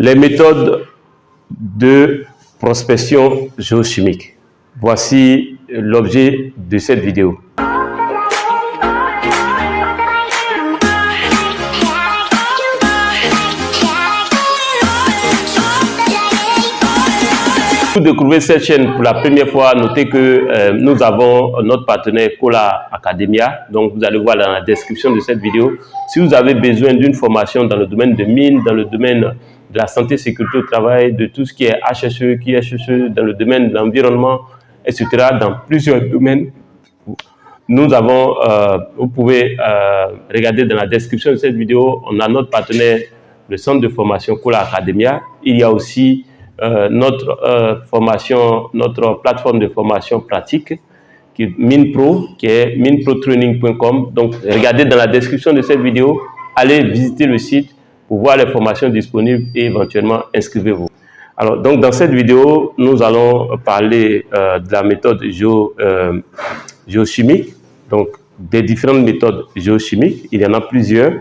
Les méthodes de prospection géochimique. Voici l'objet de cette vidéo. Pour découvrir cette chaîne pour la première fois, notez que nous avons notre partenaire Cola Academia. Donc vous allez voir dans la description de cette vidéo. Si vous avez besoin d'une formation dans le domaine de mines, dans le domaine de la santé, sécurité au travail, de tout ce qui est HSE, dans le domaine de l'environnement, etc., dans plusieurs domaines, nous avons, vous pouvez regarder dans la description de cette vidéo, on a notre partenaire, le centre de formation Cola Academia. Il y a aussi notre plateforme de formation pratique qui est MinePro, qui est mineprotraining.com. Donc, regardez dans la description de cette vidéo, allez visiter le site pour voir les formations disponibles et éventuellement inscrivez-vous. Alors, donc dans cette vidéo, nous allons parler de la méthode géochimique, donc des différentes méthodes géochimiques. Il y en a plusieurs.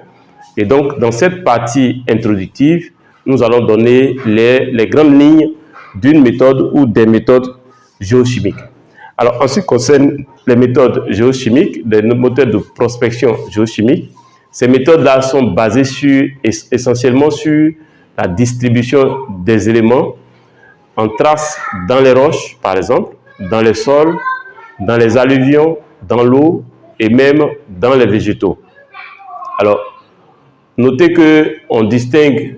Et donc, dans cette partie introductive, nous allons donner les grandes lignes d'une méthode ou des méthodes géochimiques. Alors, en ce qui concerne les méthodes géochimiques, les méthodes de prospection géochimique, ces méthodes-là sont basées essentiellement sur la distribution des éléments en traces dans les roches, par exemple, dans les sols, dans les alluvions, dans l'eau et même dans les végétaux. Alors, notez qu'on distingue,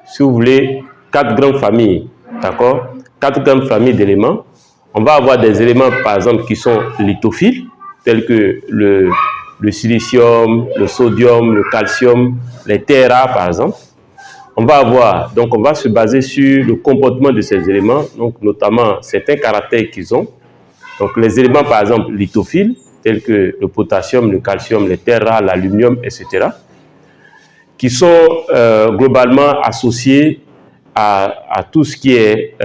si vous voulez, 4 grandes familles, d'accord? 4 grandes familles d'éléments. On va avoir des éléments, par exemple, qui sont lithophiles, tels que le silicium, le sodium, le calcium, les terres rares, par exemple. On va se baser sur le comportement de ces éléments, donc notamment certains caractères qu'ils ont. Donc, les éléments, par exemple, lithophiles, tels que le potassium, le calcium, les terres rares, l'aluminium, etc., qui sont globalement associés à tout ce qui est...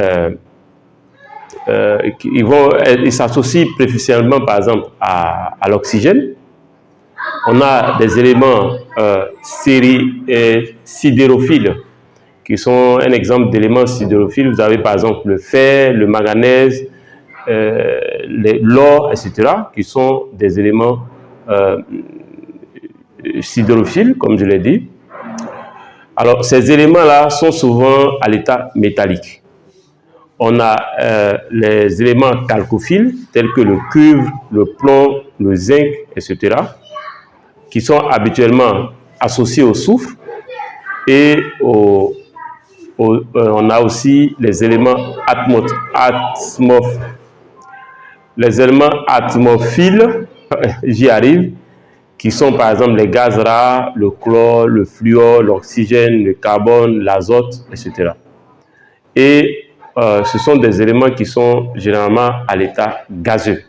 ils s'associent préférentiellement, par exemple, à l'oxygène. On a des éléments sidérophiles, qui sont un exemple d'éléments sidérophiles. Vous avez, par exemple, le fer, le manganèse, l'or, etc., qui sont des éléments sidérophiles, comme je l'ai dit. Alors, ces éléments-là sont souvent à l'état métallique. On a les éléments chalcophiles, tels que le cuivre, le plomb, le zinc, etc., qui sont habituellement associés au soufre. Et on a aussi les éléments atmophiles, j'y arrive, qui sont par exemple les gaz rares, le chlore, le fluor, l'oxygène, le carbone, l'azote, etc. Et ce sont des éléments qui sont généralement à l'état gazeux.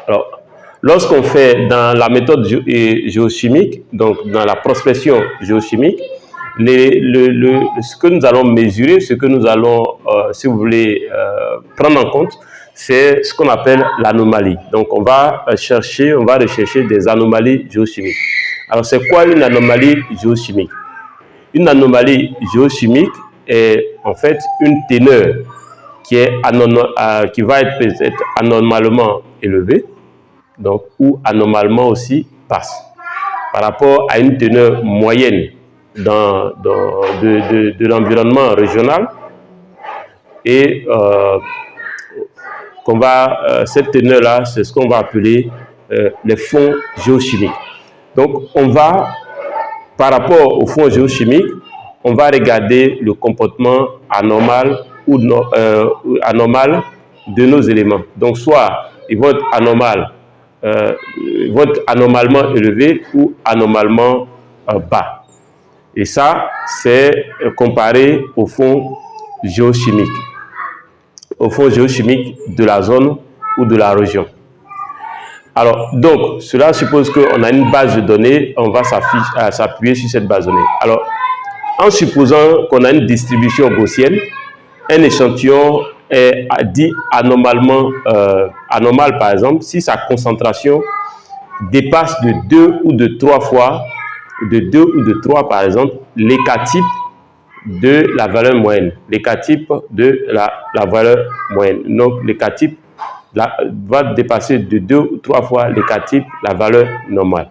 Alors, lorsqu'on fait dans la méthode géochimique, donc dans la prospection géochimique, ce que nous allons mesurer, ce que nous allons, si vous voulez, prendre en compte, c'est ce qu'on appelle l'anomalie. Donc, on va rechercher des anomalies géochimiques. Alors, c'est quoi une anomalie géochimique? Une anomalie géochimique est en fait une teneur qui va être peut-être anormalement élevée, donc, ou anormalement aussi basse, par rapport à une teneur moyenne de l'environnement régional. Et cette teneur-là, c'est ce qu'on va appeler les fonds géochimiques. Donc, par rapport aux fonds géochimiques, on va regarder le comportement anormal ou anormal de nos éléments. Donc, soit ils vont être anormalement élevés ou anormalement bas. Et ça, c'est comparé aux fonds géochimiques. Aux fonds géochimiques de la zone ou de la région. Alors, donc, cela suppose qu'on a une base de données, on va s'appuyer sur cette base de données. Alors, en supposant qu'on a une distribution gaussienne, un échantillon est dit anormal, par exemple, si sa concentration dépasse de 2 ou de 3 fois, par exemple, l'écart type de la valeur moyenne, les cas types de la valeur moyenne. Donc, les cas types va dépasser de 2 ou 3 fois les cas types la valeur normale.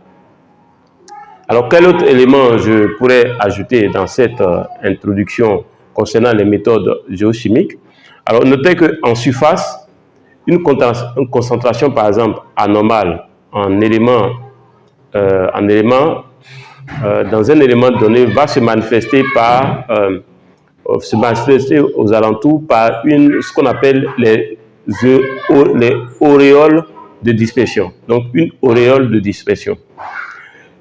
Alors, quel autre élément je pourrais ajouter dans cette introduction concernant les méthodes géochimiques? Alors, notez qu'en surface, une concentration, par exemple, anormale dans un élément donné va se manifester aux alentours par ce qu'on appelle les auréoles de dispersion. Donc, une auréole de dispersion.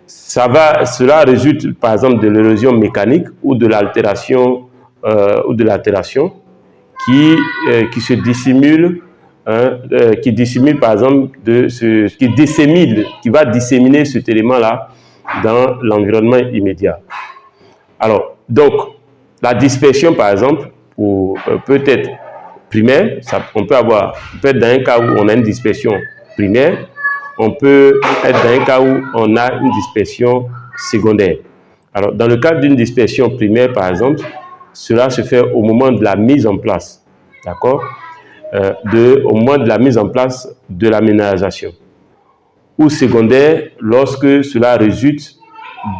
Cela résulte, par exemple, de l'érosion mécanique ou de l'altération qui se dissimule, par exemple, qui va disséminer cet élément-là dans l'environnement immédiat. Alors, donc, la dispersion, par exemple, peut être primaire, on peut être dans un cas où on a une dispersion primaire, on peut être dans un cas où on a une dispersion secondaire. Alors, dans le cadre d'une dispersion primaire, par exemple, cela se fait au moment de la mise en place, d'accord, au moment de la mise en place de la minérisation. Ou secondaire, lorsque cela résulte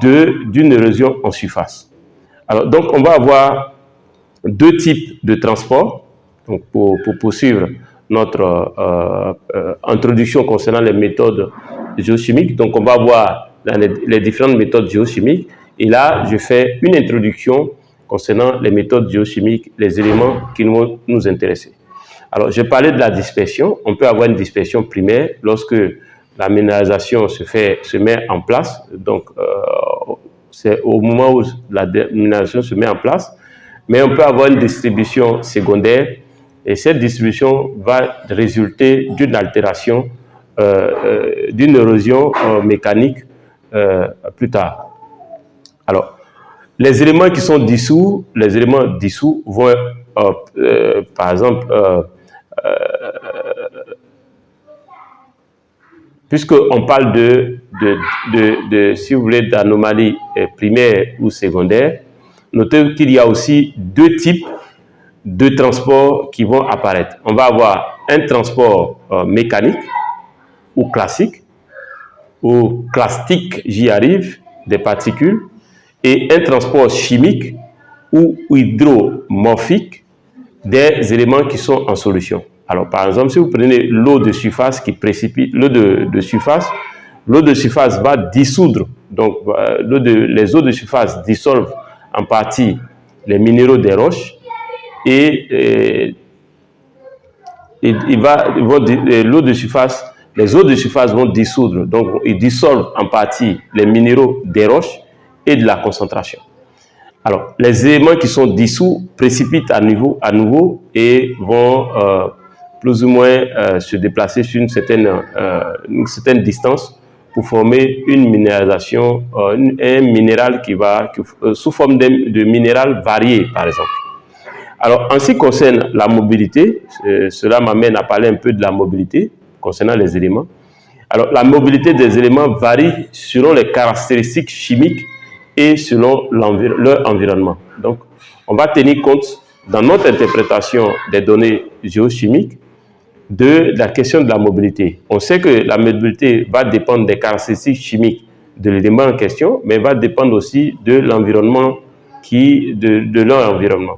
d'une érosion en surface. Alors, donc, on va avoir 2 types de transport. Donc, pour poursuivre notre introduction concernant les méthodes géochimiques. Donc, on va voir les différentes méthodes géochimiques. Et là, je fais une introduction concernant les méthodes géochimiques, les éléments qui vont nous intéresser. Alors, je parlais de la dispersion. On peut avoir une dispersion primaire lorsque la minérisation se met en place. Donc, c'est au moment où la minérisation se met en place. Mais on peut avoir une distribution secondaire. Et cette distribution va résulter d'une altération, d'une érosion mécanique plus tard. Alors, les éléments qui sont dissous, vont, par exemple, puisqu'on parle si vous voulez, d'anomalies primaires ou secondaires, notez qu'il y a aussi 2 types de transports qui vont apparaître. On va avoir un transport mécanique ou classique, ou clastique, j'y arrive, des particules, et un transport chimique ou hydromorphique des éléments qui sont en solution. Alors, par exemple, si vous prenez l'eau de surface qui précipite, l'eau de surface va dissoudre, donc les eaux de surface dissolvent en partie les minéraux des roches, et les eaux de surface vont dissoudre, donc ils dissolvent en partie les minéraux des roches et de la concentration. Alors, les éléments qui sont dissous précipitent à nouveau et vont plus ou moins se déplacer sur une certaine distance pour former une minéralisation, un minéral sous forme de minéral varié, par exemple. Alors, en ce qui concerne la mobilité, cela m'amène à parler un peu de la mobilité concernant les éléments. Alors, la mobilité des éléments varie selon les caractéristiques chimiques et selon leur environnement. Donc, on va tenir compte, dans notre interprétation des données géochimiques, de la question de la mobilité. On sait que la mobilité va dépendre des caractéristiques chimiques de l'élément en question, mais va dépendre aussi de l'environnement, de leur environnement.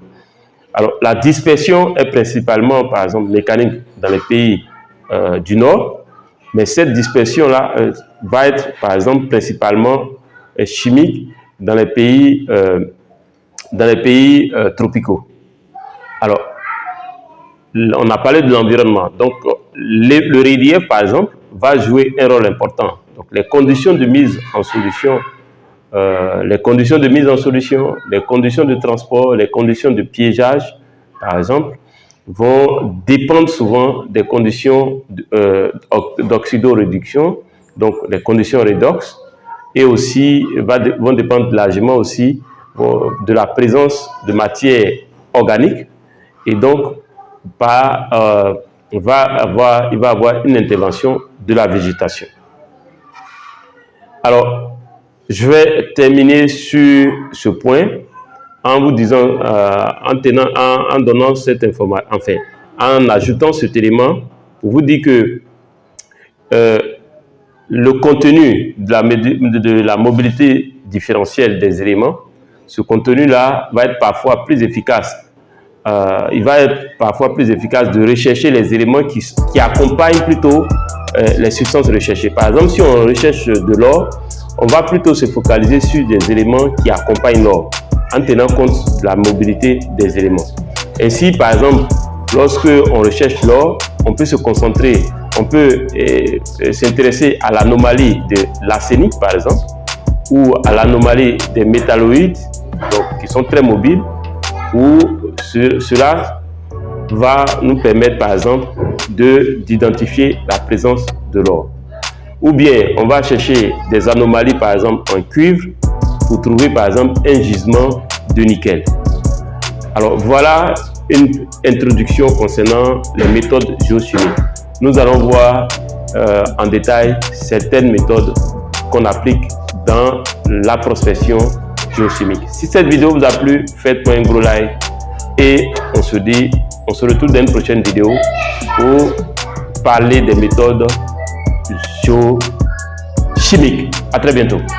Alors, la dispersion est principalement, par exemple, mécanique dans les pays du Nord, mais cette dispersion-là va être, par exemple, principalement chimique dans les pays tropicaux. Alors, on a parlé de l'environnement. Donc, le relief, par exemple, va jouer un rôle important. Donc, les conditions de mise en solution, les conditions de transport, les conditions de piégeage, par exemple, vont dépendre souvent des conditions d'oxydoréduction, donc les conditions redox, et aussi vont dépendre largement aussi de la présence de matière organique, et donc il va avoir une intervention de la végétation. Alors, je vais terminer sur ce point en vous disant, en donnant cette information, enfin, en ajoutant cet élément pour vous dire que le contenu de la mobilité différentielle des éléments, ce contenu-là va être parfois plus efficace. Il va être parfois plus efficace de rechercher les éléments qui accompagnent plutôt les substances recherchées. Par exemple, si on recherche de l'or, on va plutôt se focaliser sur des éléments qui accompagnent l'or, en tenant compte de la mobilité des éléments. Ainsi, par exemple, lorsque on recherche l'or, on peut se concentrer, on peut s'intéresser à l'anomalie de l'arsénique, par exemple, ou à l'anomalie des métalloïdes, donc, qui sont très mobiles, où cela va nous permettre, par exemple, d'identifier la présence de l'or. Ou bien, on va chercher des anomalies, par exemple, en cuivre, pour trouver, par exemple, un gisement de nickel. Alors, voilà une introduction concernant les méthodes géochimiques. Nous allons voir en détail certaines méthodes qu'on applique dans la prospection géochimique. Si cette vidéo vous a plu, faites-moi un gros like et on se retrouve dans une prochaine vidéo pour parler des méthodes géochimiques. À très bientôt.